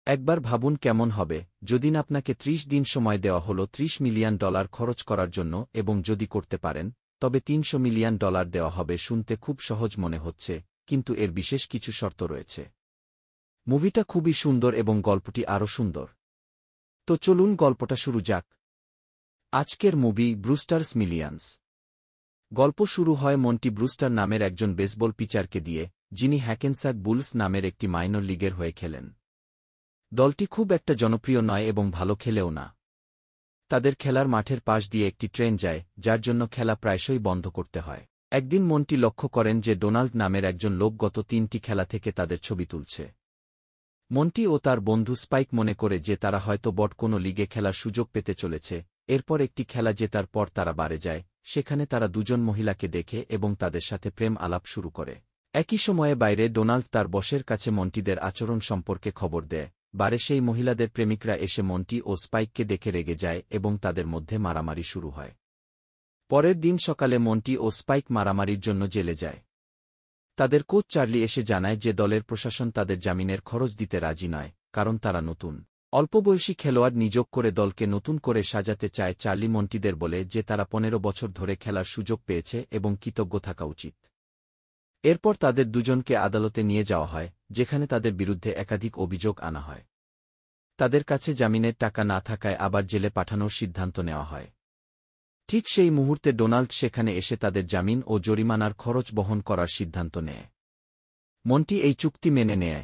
একবার ভাবুন কেমন হবে যদি না আপনাকে ৩০ দিন সময় দেওয়া হলো $৩০ মিলিয়ন খরচ করার জন্য এবং যদি করতে পারেন তবে $৩০০ মিলিয়ন দেওয়া হবে। শুনতে খুব সহজ মনে হচ্ছে, কিন্তু এর বিশেষ কিছু শর্ত রয়েছে। মুভিটা খুবই সুন্দর এবং গল্পটি আরও সুন্দর। তো চলুন গল্পটা শুরু যাক। আজকের মুভি ব্রুস্টারস মিলিয়ন্স। গল্প শুরু হয় মন্টি ব্রুস্টার নামের একজন বেসবল পিচারকে দিয়ে, যিনি হ্যাকেনস্যাক বুলস নামের একটি মাইনর লিগের হয়ে খেলেন। দলটি খুব একটা জনপ্রিয় নয় এবং ভালো খেলেও না। তাদের খেলার মাঠের পাশ দিয়ে একটি ট্রেন যায়, যার জন্য খেলা প্রায়শই বন্ধ করতে হয়। একদিন মন্টি লক্ষ্য করেন যে ডোনাল্ড নামের একজন লোক গত ৩টি খেলা থেকে তাদের ছবি তুলছে। মন্টি ও তার বন্ধু স্পাইক মনে করে যে তারা হয়তো বট কোনো লিগে খেলার সুযোগ পেতে চলেছে। এরপর একটি খেলা জেতার পর তারা বারে যায়, সেখানে তারা দুজন মহিলাকে দেখে এবং তাদের সাথে প্রেম আলাপ শুরু করে। একই সময়ে বাইরে ডোনাল্ড তার বসের কাছে মন্টিদের আচরণ সম্পর্কে খবর দেয়। বারে সেই মহিলাদের প্রেমিকরা এসে মন্টি ও স্পাইককে দেখে রেগে যায় এবং তাদের মধ্যে মারামারি শুরু হয়। পরের দিন সকালে মন্টি ও স্পাইক মারামারির জন্য জেলে যায়। তাদের কোচ চার্লি এসে জানায় যে দলের প্রশাসন তাদের জামিনের খরচ দিতে রাজি নয়, কারণ তারা নতুন অল্পবয়সী খেলোয়াড় নিযোগ করে দলকে নতুন করে সাজাতে চায়। চার্লি মন্টিদের বলে যে তারা ১৫ বছর ধরে খেলার সুযোগ পেয়েছে এবং কৃতজ্ঞ থাকা উচিত। এরপর তাদের দুজনকে আদালতে নিয়ে যাওয়া হয়, যেখানে তাদের বিরুদ্ধে একাধিক অভিযোগ আনা হয়। তাদের কাছে জামিনের টাকা না থাকায় আবার জেলে পাঠানোর সিদ্ধান্ত নেওয়া হয়। ঠিক সেই মুহূর্তে ডোনাল্ড সেখানে এসে তাদের জামিন ও জরিমানার খরচ বহন করার সিদ্ধান্ত নেয়। মন্টি এই চুক্তি মেনে নেয়।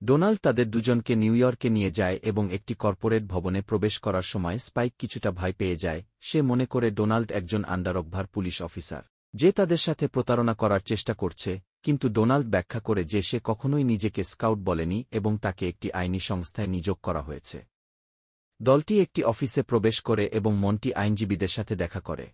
ডোনাল্ড তাদের দুজনকে নিউ ইয়র্কে নিয়ে যায় এবং একটি কর্পোরেট ভবনে প্রবেশ করার সময় স্পাইক কিছুটা ভয় পেয়ে যায়। সে মনে করে ডোনাল্ড একজন আন্ডারকভার পুলিশ অফিসার, যে তাদের সাথে প্রতারণা করার চেষ্টা করছে, কিন্তু ডোনাল্ড ব্যাখ্যা করে যে সে কখনোই নিজেকে স্কাউট বলেনি এবং তাকে একটি আইনি সংস্থায় নিয়োগ করা হয়েছে। দলটি একটি অফিসে প্রবেশ করে এবং মন্টি আইনজীবীদের সাথে দেখা করে।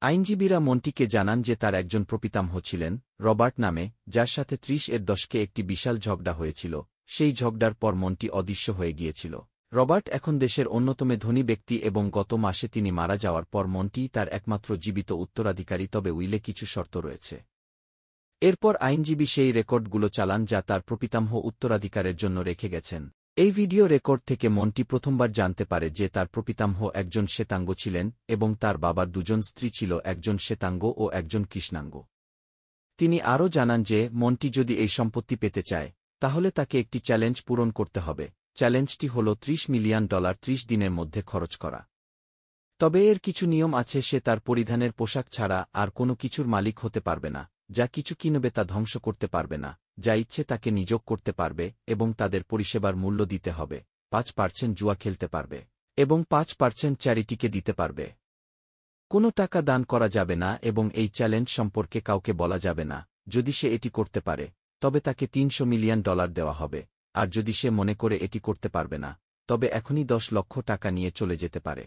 আইনজীবীরা মন্টিকে জানান যে তার একজন প্রপিতামহ ছিলেন, রবার্ট নামে, যার সাথে ৩০ এর দশকে একটি বিশাল ঝগড়া হয়েছিল। সেই ঝগড়ার পর মন্টি অদৃশ্য হয়ে গিয়েছিল। রবার্ট এখন দেশের অন্যতম ধনী ব্যক্তি এবং গত মাসে তিনি মারা যাওয়ার পর মন্টি তার একমাত্র জীবিত উত্তরাধিকারী, তবে উইলে কিছু শর্ত রয়েছে। এরপর আইনজীবী সেই রেকর্ডগুলো চালান যা তার প্রপিতামহ উত্তরাধিকারের জন্য রেখে গেছেন। এই ভিডিও রেকর্ড থেকে মন্টি প্রথমবার জানতে পারে যে তার প্রপিতামহ একজন শ্বেতাঙ্গ ছিলেন এবং তার বাবার দুজন স্ত্রী ছিল, একজন শ্বেতাঙ্গ ও একজন কৃষ্ণাঙ্গ। তিনি আরও জানান যে মন্টি যদি এই সম্পত্তি পেতে চায় তাহলে তাকে একটি চ্যালেঞ্জ পূরণ করতে হবে। চ্যালেঞ্জটি হল $৩০ মিলিয়ন ৩০ দিনের মধ্যে খরচ করা। তবে এর কিছু নিয়ম আছে। সে তার পরিধানের পোশাক ছাড়া আর কোনো কিছুর মালিক হতে পারবে না, যা কিছু কিনবে তা ধ্বংস করতে পারবে না, যা ইচ্ছে তাকে নিযোগ করতে পারবে এবং তাদের পরিষেবার মূল্য দিতে হবে। ৫% জুয়া খেলতে পারবে এবং ৫% চ্যারিটিকে দিতে পারবে। কোনো টাকা দান করা যাবে না এবং এই চ্যালেঞ্জ সম্পর্কে কাউকে বলা যাবে না। যদি সে এটি করতে পারে তবে তাকে $৩০০ মিলিয়ন দেওয়া হবে, আর যদি সে মনে করে এটি করতে পারবে না তবে এখনই ১০ লক্ষ টাকা নিয়ে চলে যেতে পারে।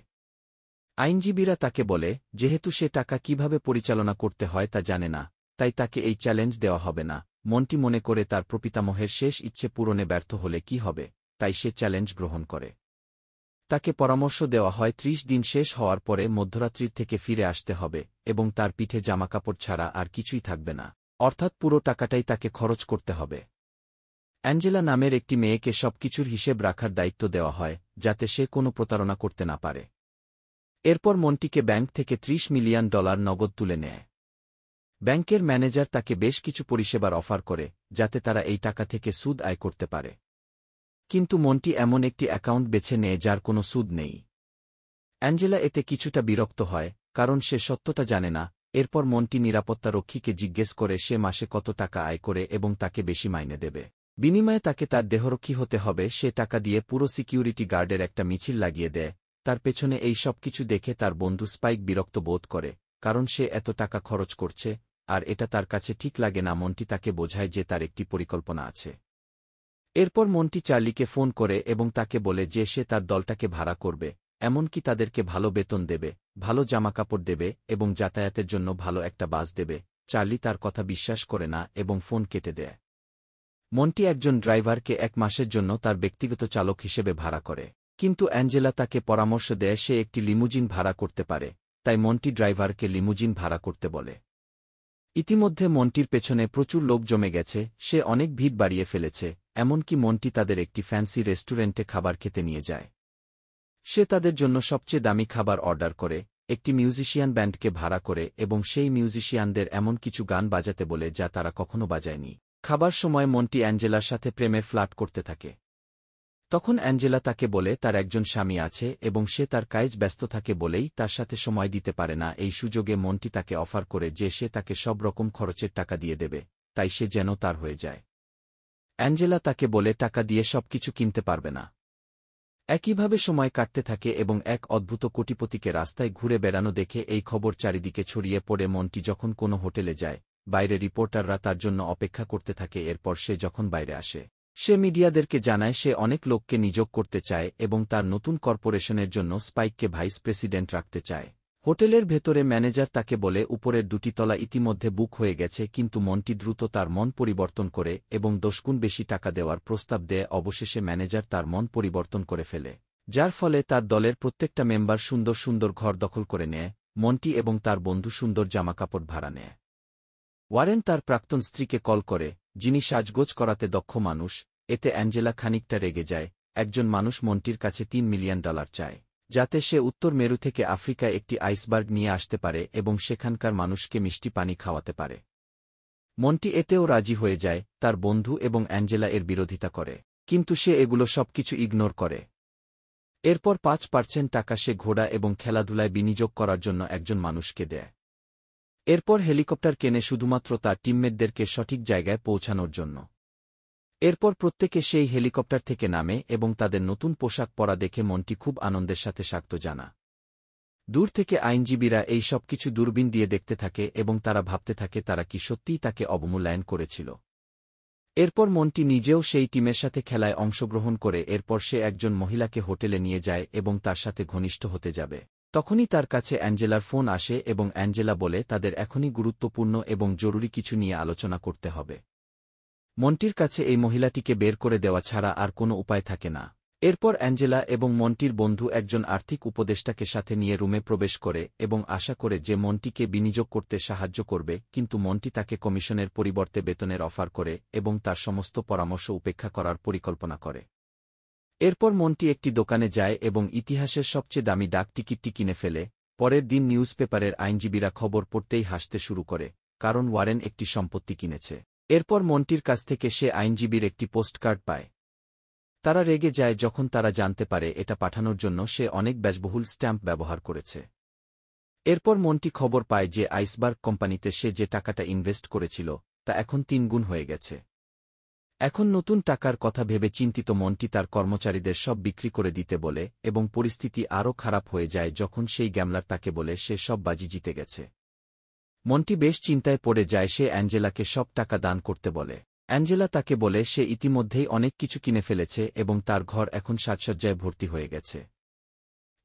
আইনজীবীরা তাকে বলে যেহেতু সে টাকা কিভাবে পরিচালনা করতে হয় তা জানে না, তাই তাকে এই চ্যালেঞ্জ দেওয়া হবে না। মন্টি মনে করে তার প্রপিতামহের শেষ ইচ্ছে পূরণে ব্যর্থ হলে কি হবে, তাই সে চ্যালেঞ্জ গ্রহণ করে। তাকে পরামর্শ দেওয়া হয় ৩০ দিন শেষ হওয়ার পরে মধ্যরাত্রির থেকে ফিরে আসতে হবে এবং তার পিঠে জামাকাপড় ছাড়া আর কিছুই থাকবে না, অর্থাৎ পুরো টাকাটাই তাকে খরচ করতে হবে। অ্যাঞ্জেলা নামের একটি মেয়েকে সবকিছুর হিসেব রাখার দায়িত্ব দেওয়া হয়, যাতে সে কোনো প্রতারণা করতে না পারে। এরপর মন্টিকে ব্যাংক থেকে $৩০ মিলিয়ন নগদ তুলে নেয়। ব্যাংকের ম্যানেজার তাকে বেশ কিছু পরিষেবার অফার করে, যাতে তারা এই টাকা থেকে সুদ আয় করতে পারে। কিন্তু মন্টি এমন একটি অ্যাকাউন্ট বেছে নেয় যার কোনো সুদ নেই। অ্যাঞ্জেলা এতে কিছুটা বিরক্ত হয়, কারণ সে সত্যটা জানে না। এরপর মন্টি নিরাপত্তারক্ষীকে জিজ্ঞেস করে সে মাসে কত টাকা আয় করে এবং তাকে বেশি মাইনে দেবে। বিনিময়ে তাকে তার দেহরক্ষী হতে হবে। সে টাকা দিয়ে পুরো সিকিউরিটি গার্ডের একটা মিছিল লাগিয়ে দেয়। তার পেছনে এই সব কিছু দেখে তার বন্ধু স্পাইক বিরক্ত বোধ করে, কারণ সে এত টাকা খরচ করছে আর এটা তার কাছে ঠিক লাগে না। মন্টি তাকে বোঝায় যে তার একটি পরিকল্পনা আছে। এরপর মন্টি চার্লিকে ফোন করে এবং তাকে বলে যে সে তার দলটাকে ভাড়া করবে, এমনকি তাদেরকে ভালো বেতন দেবে, ভালো জামাকাপড় দেবে এবং যাতায়াতের জন্য ভালো একটা বাস দেবে। চার্লি তার কথা বিশ্বাস করে না এবং ফোন কেটে দেয়। মন্টি একজন ড্রাইভারকে ১ মাসের জন্য তার ব্যক্তিগত চালক হিসেবে ভাড়া করে, কিন্তু অ্যাঞ্জেলা তাকে পরামর্শ দেয় সে একটি লিমুজিন ভাড়া করতে পারে, তাই মন্টি ড্রাইভারকে লিমুজিন ভাড়া করতে বলে। ইতিমধ্যে মন্টির পেছনে প্রচুর লোক জমে গেছে, সে অনেক ভিড় বাড়িয়ে ফেলেছে। এমনকি মন্টি তাদের একটি ফ্যান্সি রেস্টুরেন্টে খাবার খেতে নিয়ে যায়। সে তাদের জন্য সবচেয়ে দামি খাবার অর্ডার করে, একটি মিউজিশিয়ান ব্যান্ডকে ভাড়া করে এবং সেই মিউজিশিয়ানদের এমন কিছু গান বাজাতে বলে যা তারা কখনো বাজায়নি। খাবার সময় মন্টি অ্যাঞ্জেলার সাথে প্রেমের ফ্লার্ট করতে থাকে। তখন অ্যাঞ্জেলা তাকে বলে তার একজন স্বামী আছে এবং সে তার কাজ ব্যস্ত থাকে বলেই তার সাথে সময় দিতে পারে না। এই সুযোগে মন্টি তাকে অফার করে যে সে তাকে সব রকম খরচের টাকা দিয়ে দেবে, তাই সে যেন তার হয়ে যায়। অ্যাঞ্জেলা তাকে বলে টাকা দিয়ে সবকিছু কিনতে পারবে না। একইভাবে সময় কাটতে থাকে এবং এক অদ্ভুত কোটিপতিকে রাস্তায় ঘুরে বেড়ানো দেখে এই খবর চারিদিকে ছড়িয়ে পড়ে। মন্টি যখন কোনো হোটেলে যায়, বাইরে রিপোর্টাররা তার জন্য অপেক্ষা করতে থাকে। এরপর সে যখন বাইরে আসে, সে মিডিয়াদেরকে জানায় সে অনেক লোককে নিয়োগ করতে চায় এবং তার নতুন কর্পোরেশনের জন্য স্পাইককে ভাইস প্রেসিডেন্ট রাখতে চায়। হোটেলের ভেতরে ম্যানেজার তাকে বলে উপরের দুটি তলা ইতিমধ্যে বুক হয়ে গেছে, কিন্তু মন্টি দ্রুত তার মন পরিবর্তন করে এবং 10 গুণ বেশি টাকা দেওয়ার প্রস্তাব দেয়। অবশেষে ম্যানেজার তার মন পরিবর্তন করে ফেলে, যার ফলে তার দলের প্রত্যেকটা মেম্বার সুন্দর সুন্দর ঘর দখল করে নেয়। মন্টি এবং তার বন্ধু সুন্দর জামাকাপড় ভাড়া নেয়। ওয়ারেন তার প্রাক্তন স্ত্রীকে কল করে, যিনি সাজগোজ করাতে দক্ষ মানুষ। এতে অ্যাঞ্জেলা খানিকটা রেগে যায়। একজন মানুষ মন্টির কাছে $3 মিলিয়ন চায়, যাতে সে উত্তর মেরু থেকে আফ্রিকায় একটি আইসবার্গ নিয়ে আসতে পারে এবং সেখানকার মানুষকে মিষ্টি পানি খাওয়াতে পারে। মন্টি এতেও রাজি হয়ে যায়। তার বন্ধু এবং অ্যাঞ্জেলা এর বিরোধিতা করে, কিন্তু সে এগুলো সবকিছু ইগনোর করে। এরপর 5% টাকা সে ঘোড়া এবং খেলাধুলায় বিনিয়োগ করার জন্য একজন মানুষকে দেয়। এরপর হেলিকপ্টার কেনে শুধুমাত্র তার টিমমেটদেরকে সঠিক জায়গায় পৌঁছানোর জন্য। এরপর প্রত্যেকে সেই হেলিকপ্টার থেকে নামে এবং তাদের নতুন পোশাক পরা দেখে মন্টি খুব আনন্দের সাথে স্বাগত জানা। দূর থেকে আইনজীবীরা এই সব কিছু দূরবীন দিয়ে দেখতে থাকে এবং তারা ভাবতে থাকে তারা কি সত্যিই তাকে অবমূল্যায়ন করেছিল। এরপর মন্টি নিজেও সেই টিমের সাথে খেলায় অংশগ্রহণ করে। এরপর সে একজন মহিলাকে হোটেলে নিয়ে যায় এবং তার সাথে ঘনিষ্ঠ হতে যাবে। তখনই তার কাছে অ্যাঞ্জেলার ফোন আসে এবং অ্যাঞ্জেলা বলে তাদের এখনই গুরুত্বপূর্ণ এবং জরুরি কিছু নিয়ে আলোচনা করতে হবে। মন্টির কাছে এই মহিলাটিকে বের করে দেওয়া ছাড়া আর কোনো উপায় থাকে না। এরপর অ্যাঞ্জেলা এবং মন্টির বন্ধু একজন আর্থিক উপদেষ্টাকে সাথে নিয়ে রুমে প্রবেশ করে এবং আশা করে যে মন্টিকে বিনিয়োগ করতে সাহায্য করবে, কিন্তু মন্টি তাকে কমিশনের পরিবর্তে বেতনের অফার করে এবং তার সমস্ত পরামর্শ উপেক্ষা করার পরিকল্পনা করে। এরপর মন্টি একটি দোকানে যায় এবং ইতিহাসের সবচেয়ে দামি ডাক টিকিটটি কিনে ফেলে। পরের দিন নিউজপেপারের আইনজীবীরা খবর পড়তেই হাসতে শুরু করে, কারণ ওয়ারেন একটি সম্পত্তি কিনেছে। এরপর মন্টির কাছ থেকে সে আইনজীবীর একটি পোস্টকার্ড পায়। তারা রেগে যায় যখন তারা জানতে পারে এটা পাঠানোর জন্য সে অনেক ব্যয়বহুল স্ট্যাম্প ব্যবহার করেছে। এরপর মন্টি খবর পায় যে আইসবার্গ কোম্পানিতে সে যে টাকাটা ইনভেস্ট করেছিল তা এখন 3 গুণ হয়ে গেছে। এখন নতুন টাকার কথা ভেবে চিন্তিত মন্টি তার কর্মচারীদের সব বিক্রি করে দিতে বলে এবং পরিস্থিতি আরও খারাপ হয়ে যায় যখন সেই গ্যামলার তাকে বলে সে সব বাজি জিতে গেছে। মন্টি বেশ চিন্তায় পড়ে যায়। সে অ্যাঞ্জেলাকে সব টাকা দান করতে বলে। অ্যাঞ্জেলা তাকে বলে সে ইতিমধ্যেই অনেক কিছু কিনে ফেলেছে এবং তার ঘর এখন সাজসজ্জায় ভর্তি হয়ে গেছে।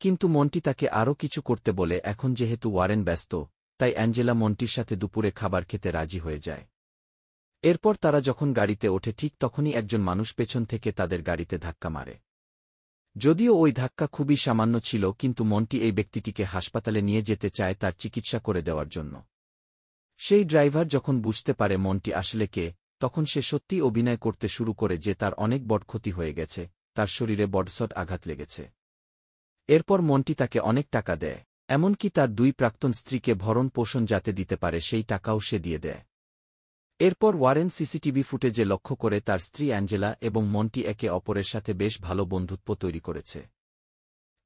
কিন্তু মন্টি তাকে আরও কিছু করতে বলে। এখন যেহেতু ওয়ারেন ব্যস্ত, তাই অ্যাঞ্জেলা মন্টির সাথে দুপুরে খাবার খেতে রাজি হয়ে যায়। এরপর তারা যখন গাড়িতে ওঠে ঠিক তখনই একজন মানুষ পেছন থেকে তাদের গাড়িতে ধাক্কা মারে। যদিও ওই ধাক্কা খুবই সামান্য ছিল, কিন্তু মন্টি এই ব্যক্তিটিকে হাসপাতালে নিয়ে যেতে চায় তার চিকিৎসা করে দেওয়ার জন্য। সেই ড্রাইভার যখন বুঝতে পারে মন্টি আসলে কে, তখন সে সত্যিই অভিনয় করতে শুরু করে যে তার অনেক বড় ক্ষতি হয়ে গেছে, তার শরীরে বড়সড় আঘাত লেগেছে। এরপর মন্টি তাকে অনেক টাকা দেয়, এমনকি তার 2 প্রাক্তন স্ত্রীকে ভরণ পোষণ যাতে দিতে পারে সেই টাকাও সে দিয়ে দেয়। এরপর ওয়ারেন সিসিটিভি ফুটেজে লক্ষ্য করে তার স্ত্রী অ্যাঞ্জেলা এবং মন্টি একে অপরের সাথে বেশ ভালো বন্ধুত্ব তৈরি করেছে।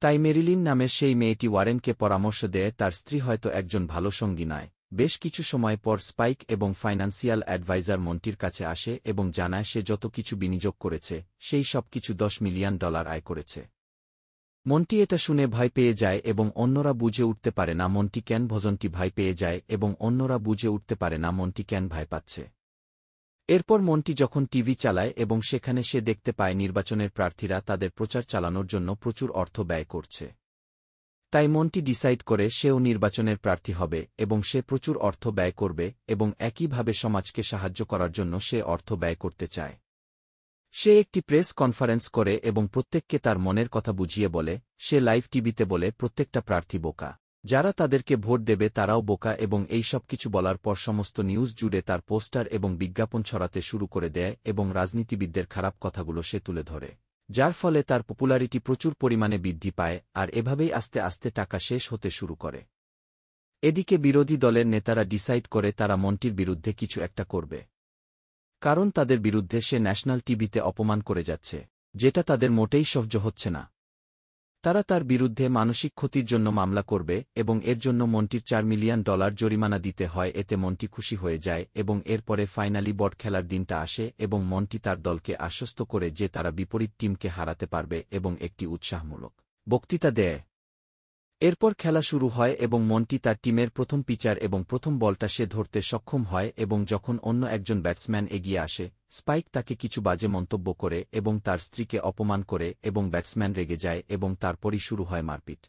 তাই মেরিলিন নামের সেই মেয়েটি ওয়ারেনকে পরামর্শ দেয় তার স্ত্রী হয়তো একজন ভালো সঙ্গী নয়। বেশ কিছু সময় পর স্পাইক এবং ফাইন্যান্সিয়াল অ্যাডভাইজার মন্টির কাছে আসে এবং জানায় সে যত কিছু বিনিয়োগ করেছে সেই সব কিছু $10 মিলিয়ন আয় করেছে। মন্টি এটা শুনে ভয় পেয়ে যায় এবং অন্যরা বুঝে উঠতে পারে না মন্টি কেন ভজনটি ভয় পেয়ে যায় এবং অন্যরা বুঝে উঠতে পারে না মন্টি কেন ভয় পাচ্ছে। এরপর মন্টি যখন টিভি চালায় এবং সেখানে সে দেখতে পায় নির্বাচনের প্রার্থীরা তাদের প্রচার চালানোর জন্য প্রচুর অর্থ ব্যয় করছে। তাই মন্টি ডিসাইড করে সেও নির্বাচনের প্রার্থী হবে এবং সে প্রচুর অর্থ ব্যয় করবে এবং একইভাবে সমাজকে সাহায্য করার জন্য সে অর্থ ব্যয় করতে চায়। সে একটি প্রেস কনফারেন্স করে এবং প্রত্যেককে তার মনের কথা বুঝিয়ে বলে। সে লাইভ টিভিতে বলে প্রত্যেকটা প্রার্থী বোকা, যারা তাদেরকে ভোট দেবে তারাও বোকা এবং এই সব কিছু বলার পর সমস্ত নিউজ জুড়ে তার পোস্টার এবং বিজ্ঞাপন ছড়াতে শুরু করে দেয় এবং রাজনীতিবিদদের খারাপ কথাগুলো সে তুলে ধরে, যার ফলে তার পপুলারিটি প্রচুর পরিমাণে বৃদ্ধি পায় আর এভাবেই আস্তে আস্তে টাকা শেষ হতে শুরু করে। এদিকে বিরোধী দলের নেতারা ডিসাইড করে তারা মন্টির বিরুদ্ধে কিছু একটা করবে, কারণ তাদের বিরুদ্ধে সে ন্যাশনাল টিভিতে অপমান করে যাচ্ছে, যেটা তাদের মোটেই সহ্য হচ্ছে না। তারা তার বিরুদ্ধে মানসিক ক্ষতির জন্য মামলা করবে এবং এর জন্য মন্টির $4 মিলিয়ন জরিমানা দিতে হয়। এতে মন্টি খুশি হয়ে যায় এবং এরপরে ফাইনালি বট খেলার দিনটা আসে এবং মন্টি তার দলকে আশ্বস্ত করে যে তারা বিপরীত টিমকে হারাতে পারবে এবং একটি উৎসাহমূলক বক্তৃতা দেয়। এরপর খেলা শুরু হয় এবং মন্টি তার টিমের প্রথম পিচার এবং প্রথম বলটা সে ধরতে সক্ষম হয় এবং যখন অন্য একজন ব্যাটসম্যান এগিয়ে আসে, স্পাইক তাকে কিছু বাজে মন্তব্য করে এবং তার স্ত্রীকে অপমান করে এবং ব্যাটসম্যান রেগে যায় এবং তারপরই শুরু হয় মারপিট,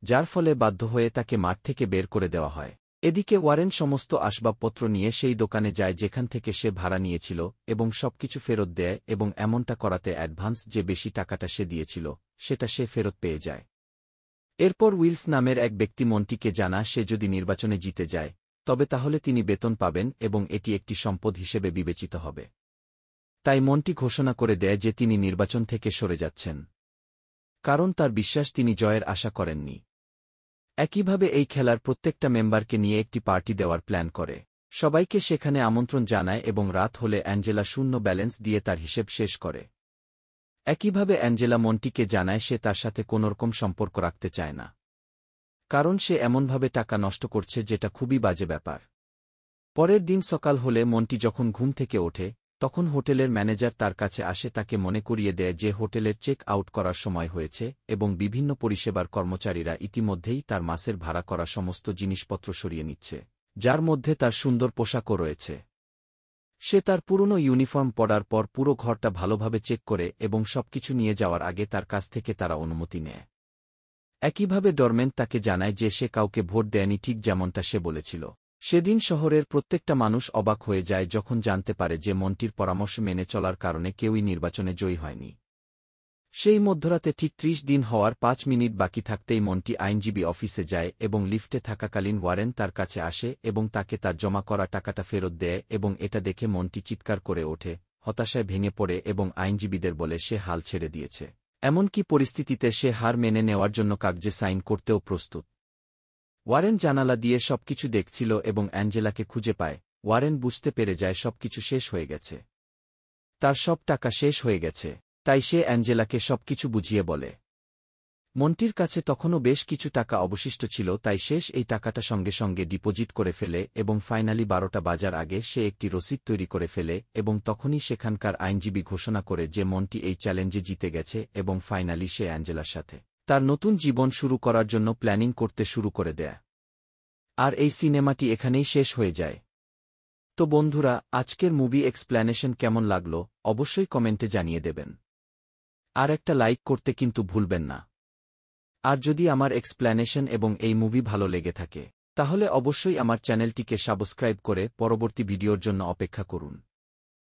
যার ফলে বাধ্য হয়ে তাকে মাঠ থেকে বের করে দেওয়া হয়। এদিকে ওয়ারেন সমস্ত আসবাবপত্র নিয়ে সেই দোকানে যায় যেখান থেকে সে ভাড়া নিয়েছিল এবং সবকিছু ফেরত দেয় এবং এমনটা করাতে অ্যাডভান্স যে বেশি টাকাটা সে দিয়েছিল সেটা সে ফেরত পেয়ে যায়। এরপর উইলস নামের এক ব্যক্তি মন্টিকে জানা সে যদি নির্বাচনে জিতে যায় তবে তাহলে তিনি বেতন পাবেন এবং এটি একটি সম্পদ হিসেবে বিবেচিত হবে। তাই মন্টি ঘোষণা করে দেয় যে তিনি নির্বাচন থেকে সরে যাচ্ছেন, কারণ তার বিশ্বাস তিনি জয়ের আশা করেননি। একইভাবে এই খেলার প্রত্যেকটা মেম্বারকে নিয়ে একটি পার্টি দেওয়ার প্ল্যান করে, সবাইকে সেখানে আমন্ত্রণ জানায় এবং রাত হলে অ্যাঞ্জেলা শূন্য ব্যালেন্স দিয়ে তার হিসেব শেষ করে। একইভাবে অ্যাঞ্জেলা মন্টিকে জানায় সে তার সাথে কোনোরকম সম্পর্ক রাখতে চায় না, কারণ সে এমনভাবে টাকা নষ্ট করছে যেটা খুবই বাজে ব্যাপার। পরের দিন সকাল হলে মন্টি যখন ঘুম থেকে ওঠে তখন হোটেলের ম্যানেজার তার কাছে আসে তাকে মনে করিয়ে দেয় যে হোটেলের চেক আউট করার সময় হয়েছে এবং বিভিন্ন পরিষেবার কর্মচারীরা ইতিমধ্যেই তার মাসের ভাড়া করা সমস্ত জিনিসপত্র সরিয়ে নিচ্ছে, যার মধ্যে তার সুন্দর পোশাকও রয়েছে। সে তার পুরনো ইউনিফর্ম পরার পর পুরো ঘরটা ভালোভাবে চেক করে এবং সবকিছু নিয়ে যাওয়ার আগে তার কাছ থেকে তারা অনুমতি নেয়। একইভাবে ডরমেন্ট তাকে জানায় যে সে কাউকে ভোট দেয়নি, ঠিক যেমনটা সে বলেছিল। সেদিন শহরের প্রত্যেকটা মানুষ অবাক হয়ে যায় যখন জানতে পারে যে মন্টির পরামর্শ মেনে চলার কারণে কেউই নির্বাচনে জয়ী হয়নি। সেই মধ্যরাতে ঠিক 30 দিন হওয়ার 5 মিনিট বাকি থাকতেই মন্টি আইনজীবী অফিসে যায় এবং লিফটে থাকাকালীন ওয়ারেন তার কাছে আসে এবং তাকে তার জমা করা টাকাটা ফেরত দেয় এবং এটা দেখে মন্টি চিৎকার করে ওঠে, হতাশায় ভেঙে পড়ে এবং আইনজীবীদের বলে সে হাল ছেড়ে দিয়েছে, এমনকি পরিস্থিতিতে সে হার মেনে নেওয়ার জন্য কাগজে সাইন করতেও প্রস্তুত। ওয়ারেন জানালা দিয়ে সবকিছু দেখছিল এবং অ্যাঞ্জেলাকে খুঁজে পায়। ওয়ারেন বুঝতে পেরে যায় সবকিছু শেষ হয়ে গেছে, তার সব টাকা শেষ হয়ে গেছে, তাই সে অ্যাঞ্জেলাকে সবকিছু বুঝিয়ে বলে। মন্টির কাছে তখনও বেশ কিছু টাকা অবশিষ্ট ছিল, তাই শেষ এই টাকাটা সঙ্গে সঙ্গে ডিপোজিট করে ফেলে এবং ফাইনালি 12টা বাজার আগে সে একটি রসিদ তৈরি করে ফেলে এবং তখনই সেখানকার আইনজীবী ঘোষণা করে যে মন্টি এই চ্যালেঞ্জে জিতে গেছে এবং ফাইনালি সে অ্যাঞ্জেলার সাথে তার নতুন জীবন শুরু করার জন্য প্ল্যানিং করতে শুরু করে দেয়। আর এই সিনেমাটি এখানেই শেষ হয়ে যায়। তো বন্ধুরা, আজকের মুভি এক্সপ্ল্যানেশন কেমন লাগলো অবশ্যই কমেন্টে জানিয়ে দেবেন, আর একটা লাইক করতে কিন্তু ভুলবেন না। আর যদি আমার এক্সপ্ল্যানেশন এবং এই মুভি ভালো লেগে থাকে তাহলে অবশ্যই আমার চ্যানেলটিকে সাবস্ক্রাইব করে পরবর্তী ভিডিওর জন্য অপেক্ষা করুন।